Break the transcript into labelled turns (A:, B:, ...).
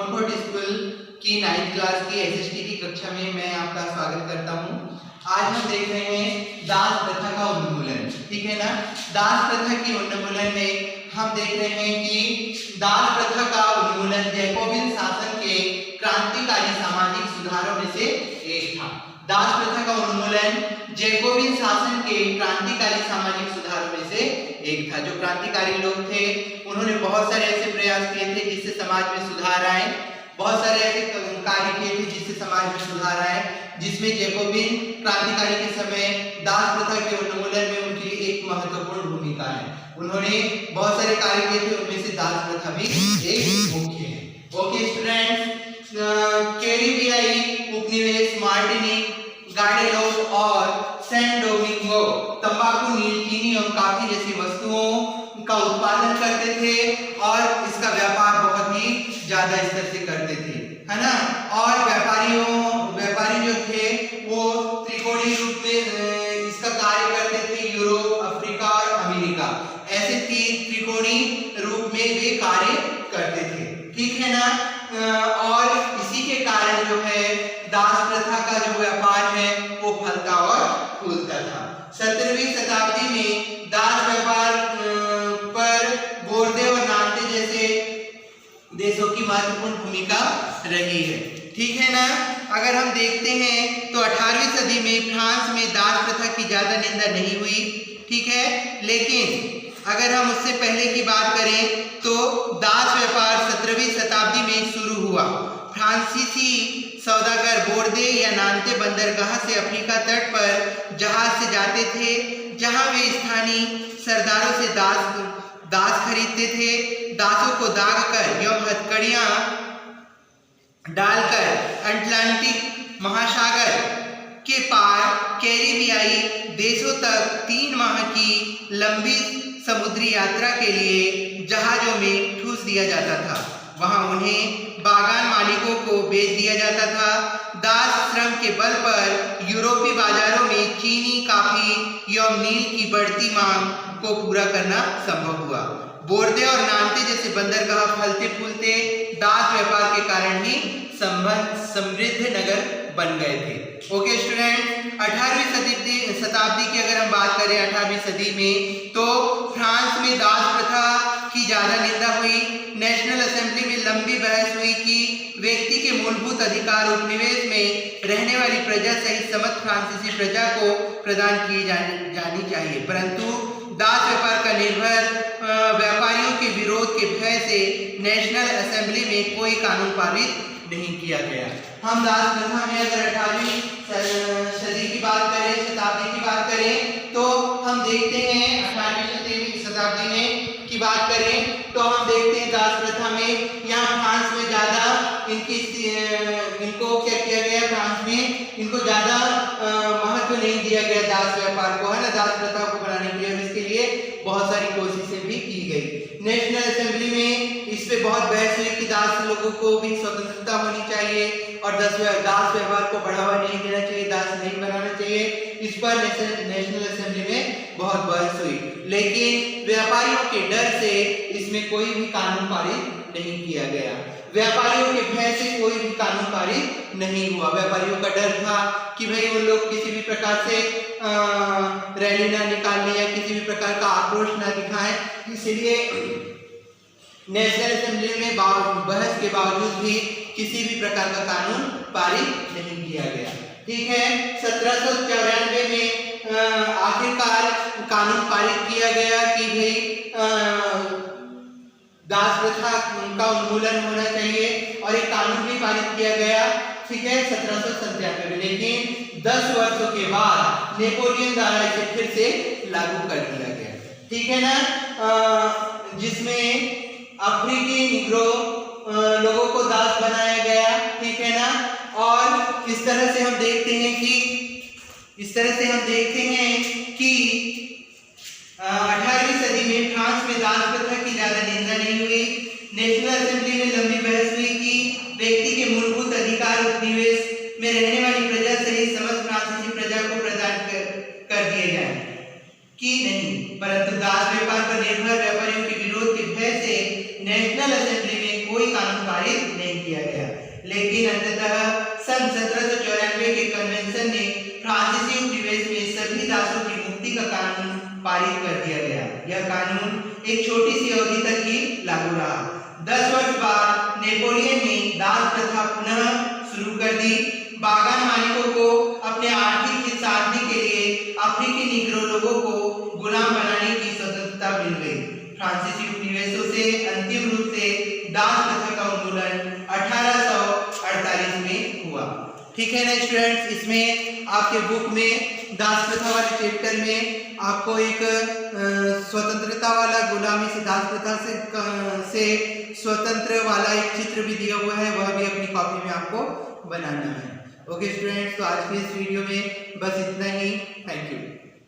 A: कॉन्फोर्ट school की 9th class की SST की कक्षा में मैं आपका स्वागत करता हूं। आज हम देख रहे हैं दास प्रथा का उन्मूलन। ठीक है ना। दास प्रथा की उन्मूलन में हम देख रहे हैं कि दास प्रथा का उन्मूलन जैकोबिन शासन के क्रांतिकारी सामाजिक सुधारों में से एक था। दास प्रथा का उन्मूलन जैकोबिन शासन के क्रांतिकारी सामाजिक सुधारों में से एक था। जो क्रांतिकारी लोग थे उन्होंने बहुत सारे ऐसे प्रयास किए थे जिससे समाज में सुधार आए। बहुत सारे ऐसे कार्य किए थे जिससे समाज में सुधार आए, जिसमें जैकोबिन क्रांतिकारी के समय दास प्रथा के उन्मूलन में उनकी एक महत्वपूर्ण भूमिका है। उन्होंने बहुत सारे कार्य किए थे, उनमें से दास प्रथा भी एक मुख्य है। ओके स्टूडेंट्स, कैरिबियाई उपनिवेश मार्टिनिक, गाडेलोप और सैन डोमिंगो तंबाकू, नील, चीनी और कॉफी जैसी वस्तुओं का उत्पादन करते थे और इसका व्यापार बहुत ही ज्यादा स्तर से करते थे, है ना। और व्यापारी जो थे वो त्रिकोणीय रूप में इसका कार्य करते थे। यूरोप, अफ्रीका और अमेरिका, ऐसे त्रिकोणीय रूप में वे कार्य करते थे। ठीक है ना। और इसी के कारण जो है दास प्रथा का जो व्यापार है वो फलता और फूलता था। 17वीं शताब्दी में दास व्यापार पर बोर्दे और नाते जैसे देशों की महत्वपूर्ण भूमिका रही है। ठीक है ना। अगर हम देखते हैं तो 18वीं सदी में फ्रांस में दास प्रथा की ज्यादा निंदा नहीं हुई। ठीक है। लेकिन अगर हम उससे पहले की बात करें तो दास व्यापार 17वीं शताब्दी में शुरू हुआ। फ्रांसीसी सौदागर बोर्दे या नांते बंदरगाह से अफ्रीका तट पर जहाज से जाते थे, जहां वे स्थानीय सरदारों से दास खरीदते थे। दासों को दाग कर एवं हथकड़ियां डालकर अटलांटिक महासागर के पार कैरिबियाई देशों तक 3 माह की लंबी समुद्री यात्रा के लिए जहाजों में ठूस दिया जाता था। वहां उन्हें बागान मालिकों को बेच दिया जाता था। दास श्रम के बल पर यूरोपीय बाजारों में चीनी, कॉफी एवं नील की बढ़ती मांग को पूरा करना संभव हुआ। बोर्दे और नांते जैसे बंदरगाह फलते फूलते दास व्यापार के कारण ही समृद्ध नगर बन गए थे। ओके स्टूडेंट, 18वीं शताब्दी की अगर हम बात करें 18वीं सदी में, तो फ्रांस में दास प्रथा की ज्यादा निंदा हुई। नेशनल असेंबली में लंबी बहस हुई कि व्यक्ति के मूलभूत अधिकार उपनिवेश में रहने वाली प्रजा सहित समस्त फ्रांसीसी प्रजा को प्रदान की जानी चाहिए, परंतु दास व्यापार का निर्भर व्यापारियों के विरोध के भय से नेशनल असेंबली में कोई कानून पारित नहीं किया गया। हम दास प्रथा में अगर 18वीं सदी की बात करें, शताब्दी की बात करें, तो हम देखते हैं 18वीं शताब्दी में की बात करें तो हम देखते हैं दास प्रथा में यहाँ फ्रांस में ज्यादा इनको क्या किया गया, फ्रांस में इनको ज्यादा महत्व नहीं दिया गया दास व्यापार को, है ना, दास प्रथा को बनाने के लिए। इसके लिए बहुत सारी कोशिशें भी की गई। नेशनल असेंबली में इस पे बहुत बहस हुई कि दास लोगों को भी स्वतंत्रता होनी चाहिए और दास व्यवहार को बढ़ावा नहीं देना चाहिए, दास नहीं बनाना चाहिए। इस पर नेशनल असेंबली में बहुत बहस हुई, लेकिन व्यापारियों के डर से इसमें कोई भी कानून पारित नहीं किया गया। व्यापारियों के भय से कोई भी कानून पारित नहीं हुआ। व्यापारियों का डर था कि भाई उन लोग किसी भी प्रकार से रैली ना निकालने या किसी भी प्रकार का आक्रोश ना दिखाएं, इसलिए नेशनल असेंबली में बहस के बावजूद भी किसी भी प्रकार का कानून पारित नहीं किया गया। ठीक है। 1794 में आखिरकार कानून पारित किया गया कि भाई दास प्रथा का उन्मूलन होना चाहिए और एक कानून भी पारित किया गया। ठीक है, 1797 में। लेकिन 10 वर्षों के बाद नेपोलियन द्वारा इसे फिर से लागू कर दिया गया। ठीक है ना। जिसमें अफ्रीकी निग्रो लोगों को दास बनाया गया। ठीक है ना। और इस तरह से हम देखते हैं कि 18वीं सदी में फ्रांस में दास प्रथा की ज्यादा निंदा नहीं हुई। नेशनल असेंबली में लंबी बहस हुई कि व्यक्ति के मूलभूत अधिकार उपनिवेश में रहने वाली प्रजा सहित समस्त फ्रांसीसी प्रजा को प्रदान कर दिए जाएं कि नहीं, परंतु दास व्यापार पर निर्भर व्यापारियों के विरोध के भय से नेशनल असेंबली में कोई कानून पारित नहीं किया गया, लेकिन अंततः सन 1794 के कन्वेंशन ने फ्रांसीसी उपनिवेश में सभी दासों की मुक्ति का कानून पारित कर दिया गया। यह कानून एक छोटी सी अवधि तक ही लागू रहा। 10 वर्ष बाद नेपोलियन ने दास प्रथा पुनः शुरू कर दी। बागान मालिकों को अपने आर्थिक हित साधने के लिए अफ्रीकी निग्रो लोगों को गुलाम बनाने की स्वतंत्रता मिल गई। फ्रांसीसी उपनिवेशों से अंतिम रूप से दास प्रथा का उन्मूलन 1848 में हुआ। ठीक है ना स्टूडेंट्स, इसमें आपके बुक में दास प्रथा वाले चैप्टर में आपको एक स्वतंत्रता वाला गुलामी से दास प्रथा से स्वतंत्र वाला एक चित्र भी दिया हुआ है, वह भी अपनी कॉपी में आपको बनाना है। ओके स्टूडेंट्स, तो आज के इस वीडियो में बस इतना ही। Thank you.